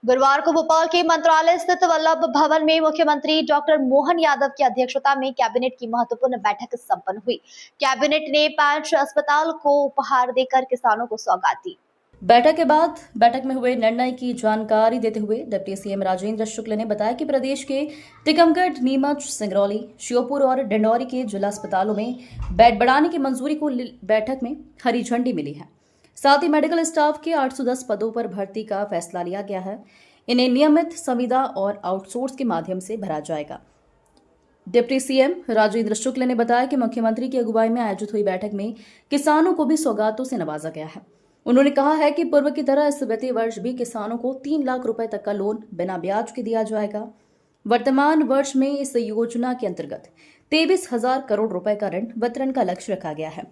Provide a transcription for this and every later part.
गुरुवार को भोपाल के मंत्रालय स्थित वल्लभ भवन में मुख्यमंत्री डॉक्टर मोहन यादव की अध्यक्षता में कैबिनेट की महत्वपूर्ण बैठक संपन्न हुई। कैबिनेट ने 5 अस्पताल को उपहार देकर किसानों को सौगात दी। बैठक में हुए निर्णय की जानकारी देते हुए डिप्टी सीएम राजेंद्र शुक्ल ने बताया कि प्रदेश के टीकमगढ़, नीमच, सिंगरौली, श्योपुर और डिंडौरी के जिला अस्पतालों में बेड बढ़ाने की मंजूरी को बैठक में हरी झंडी मिली है। साथ ही मेडिकल स्टाफ के 810 पदों पर भर्ती का फैसला लिया गया है। इन्हें नियमित संविदा और आउटसोर्स के माध्यम से भरा जाएगा। डिप्टी सीएम राजेंद्र शुक्ल ने बताया कि मुख्यमंत्री की अगुवाई में आयोजित हुई बैठक में किसानों को भी सौगातों से नवाजा गया है। उन्होंने कहा है कि पूर्व की तरह इस वित्तीय वर्ष भी किसानों को 3 लाख रुपए तक का लोन बिना ब्याज के दिया जाएगा। वर्तमान वर्ष में इस योजना के अंतर्गत 23,000 करोड़ रुपए का ऋण वितरण का लक्ष्य रखा गया है।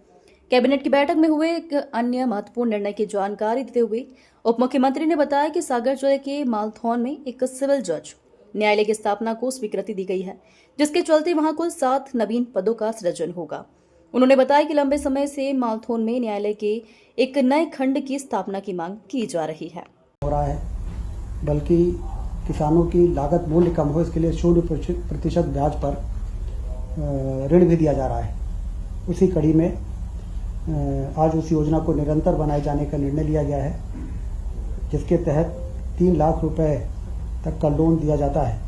कैबिनेट की बैठक में हुए एक अन्य महत्वपूर्ण निर्णय की जानकारी देते हुए उप मुख्यमंत्री ने बताया कि सागर जिले के मालथौन में एक सिविल जज न्यायालय की स्थापना को स्वीकृति दी गई है, जिसके चलते वहां कुल 7 नवीन पदों का सृजन होगा। उन्होंने बताया कि लंबे समय से मालथौन में न्यायालय के एक नए खंड की स्थापना की मांग की जा रही है। हो रहा है, बल्कि किसानों की लागत मूल्य कम हो, इसके लिए 0% ब्याज पर ऋण भी दिया जा रहा है। उसी कड़ी में आज उस योजना को निरंतर बनाए जाने का निर्णय लिया गया है, जिसके तहत 3 लाख रुपए तक का लोन दिया जाता है।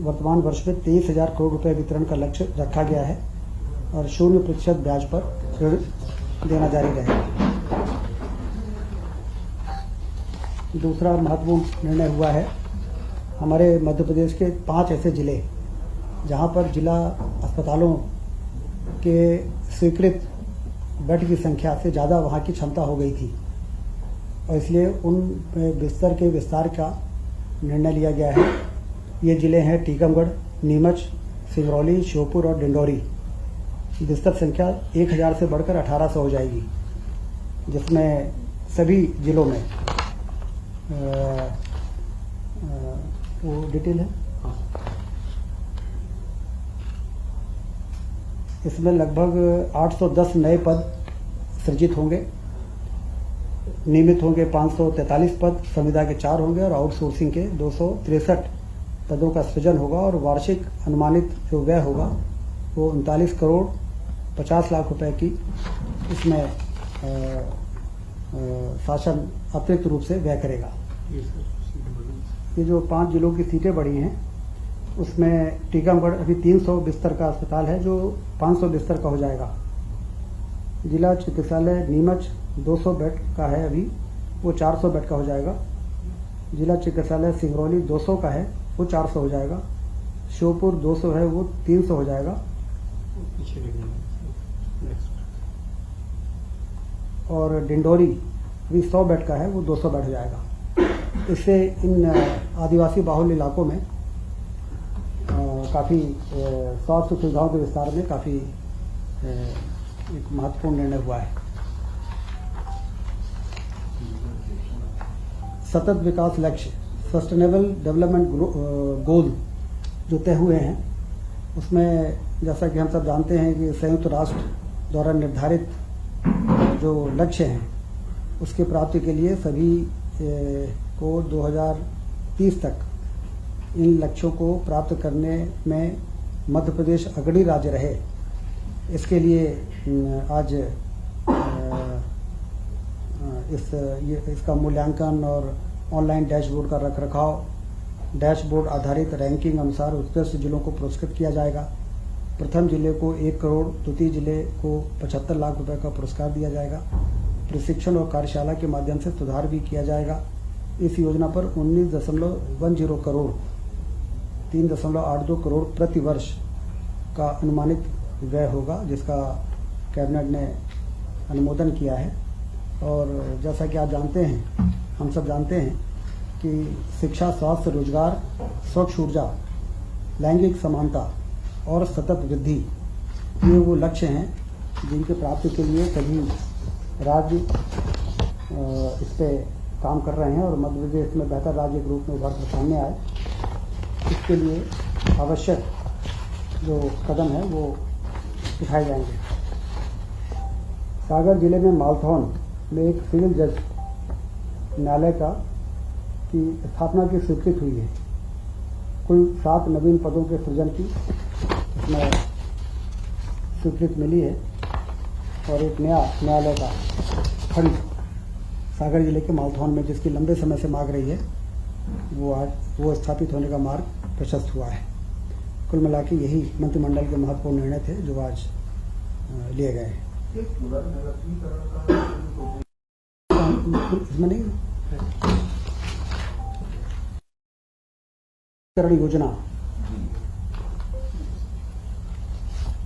वर्तमान वर्ष में 23,000 करोड़ रुपए वितरण का लक्ष्य रखा गया है और 0% ब्याज पर ऋण देना जारी रहेगा। दूसरा महत्वपूर्ण निर्णय हुआ है, हमारे मध्य प्रदेश के 5 ऐसे जिले जहां पर जिला अस्पतालों के स्वीकृत बेड की संख्या से ज़्यादा वहां की क्षमता हो गई थी और इसलिए उन बिस्तर के विस्तार का निर्णय लिया गया है। ये जिले हैं टीकमगढ़, नीमच, सिंगरौली, श्योपुर और डिंडौरी। बिस्तर संख्या 1000 से बढ़कर 1800 हो जाएगी, जिसमें सभी जिलों में वो डिटेल है। इसमें लगभग 810 नए पद सृजित होंगे, नियमित होंगे 543 पद, संविदा के 4 होंगे और आउटसोर्सिंग के 263 पदों का सृजन होगा और वार्षिक अनुमानित जो व्यय होगा वो 39 करोड़ 50 लाख रुपए की इसमें शासन अतिरिक्त रूप से व्यय करेगा। ये जो 5 जिलों की सीटें बढ़ी हैं, उसमें टीकमगढ़ अभी 300 बिस्तर का अस्पताल है जो 500 बिस्तर का हो जाएगा। जिला चिकित्सालय नीमच 200 बेड का है, अभी वो 400 बेड का हो जाएगा। जिला चिकित्सालय सिंगरौली 200 का है, वो 400 हो जाएगा। श्योपुर 200 है, वो 300 हो जाएगा। और डिंडौरी भी 100 बेड का है, वो 200 बेड हो जाएगा। इससे इन आदिवासी बाहुल्य इलाकों में काफ़ी स्वास्थ्य सुविधाओं के विस्तार में काफ़ी एक महत्वपूर्ण निर्णय हुआ है। सतत विकास लक्ष्य, सस्टेनेबल डेवलपमेंट गोल जो तय हुए हैं, उसमें जैसा कि हम सब जानते हैं कि संयुक्त राष्ट्र द्वारा निर्धारित जो लक्ष्य हैं उसके प्राप्ति के लिए सभी को 2030 तक इन लक्ष्यों को प्राप्त करने में मध्य प्रदेश अग्रणी राज्य रहे, इसके लिए आज इसका मूल्यांकन और ऑनलाइन डैशबोर्ड का रखरखाव, डैशबोर्ड आधारित रैंकिंग अनुसार उत्कृष्ट जिलों को पुरस्कृत किया जाएगा। प्रथम जिले को 1 करोड़, द्वितीय जिले को 75 लाख रुपए का पुरस्कार दिया जाएगा। प्रशिक्षण और कार्यशाला के माध्यम से सुधार भी किया जाएगा। इस योजना पर 19.10 करोड़ 3.82 करोड़ प्रति वर्ष का अनुमानित व्यय होगा, जिसका कैबिनेट ने अनुमोदन किया है। और जैसा कि आप जानते हैं, हम सब जानते हैं कि शिक्षा, स्वास्थ्य, रोजगार, स्वच्छ ऊर्जा, लैंगिक समानता और सतत वृद्धि, ये वो लक्ष्य हैं जिनके प्राप्ति के लिए सभी राज्य इस पे काम कर रहे हैं और मध्य प्रदेश में बेहतर राज्य के रूप में उभर कर सामने आए, इसके लिए आवश्यक जो कदम है वो उठाए जाएंगे। सागर जिले में मालथौन में एक सिविल जज न्यायालय का की स्थापना की स्वीकृति हुई है। कुल 7 नवीन पदों के सृजन की इसमें स्वीकृति मिली है और एक नया न्यायालय का खंड सागर जिले के मालथौन में, जिसकी लंबे समय से मांग रही है, वो स्थापित होने का मार्ग प्रशस्त हुआ है। कुल मिला के यही मंत्रिमंडल के महत्वपूर्ण निर्णय थे जो आज लिए गए हैं। इसमें नहीं योजना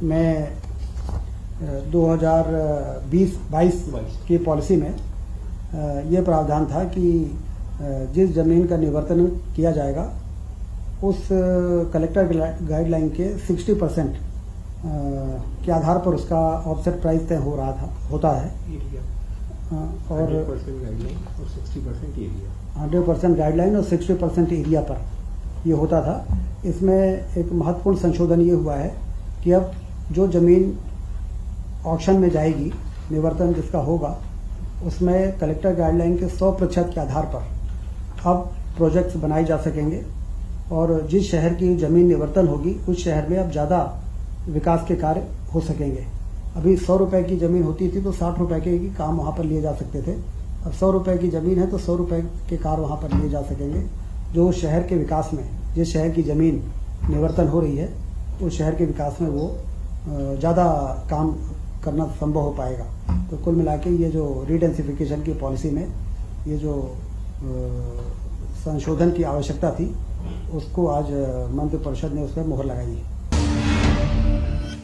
में 2020-22 की पॉलिसी में ये प्रावधान था कि जिस जमीन का निवर्तन किया जाएगा उस कलेक्टर गाइडलाइन के 60% के आधार पर उसका ऑफसेट प्राइस तय होता है और 100% गाइडलाइन और 60% एरिया पर ये होता था। इसमें एक महत्वपूर्ण संशोधन ये हुआ है कि अब जो जमीन ऑक्शन में जाएगी, निवर्तन जिसका होगा, उसमें कलेक्टर गाइडलाइन के 100% के आधार पर अब प्रोजेक्ट्स बनाए जा सकेंगे और जिस शहर की जमीन निवर्तन होगी उस शहर में अब ज़्यादा विकास के कार्य हो सकेंगे। अभी 100 रुपए की जमीन होती थी तो 60 रुपए के काम वहां पर लिए जा सकते थे। अब 100 रुपए की जमीन है तो 100 रुपए के कार्य वहां पर लिए जा सकेंगे, जो शहर के विकास में, जिस शहर की जमीन निवर्तन हो रही है उस शहर के विकास में वो ज़्यादा काम करना संभव हो पाएगा। तो कुल मिला के ये जो रीडेंसिफिकेशन की पॉलिसी में ये जो संशोधन की आवश्यकता थी उसको आज मंत्रिपरिषद ने उस पर मुहर लगाई है।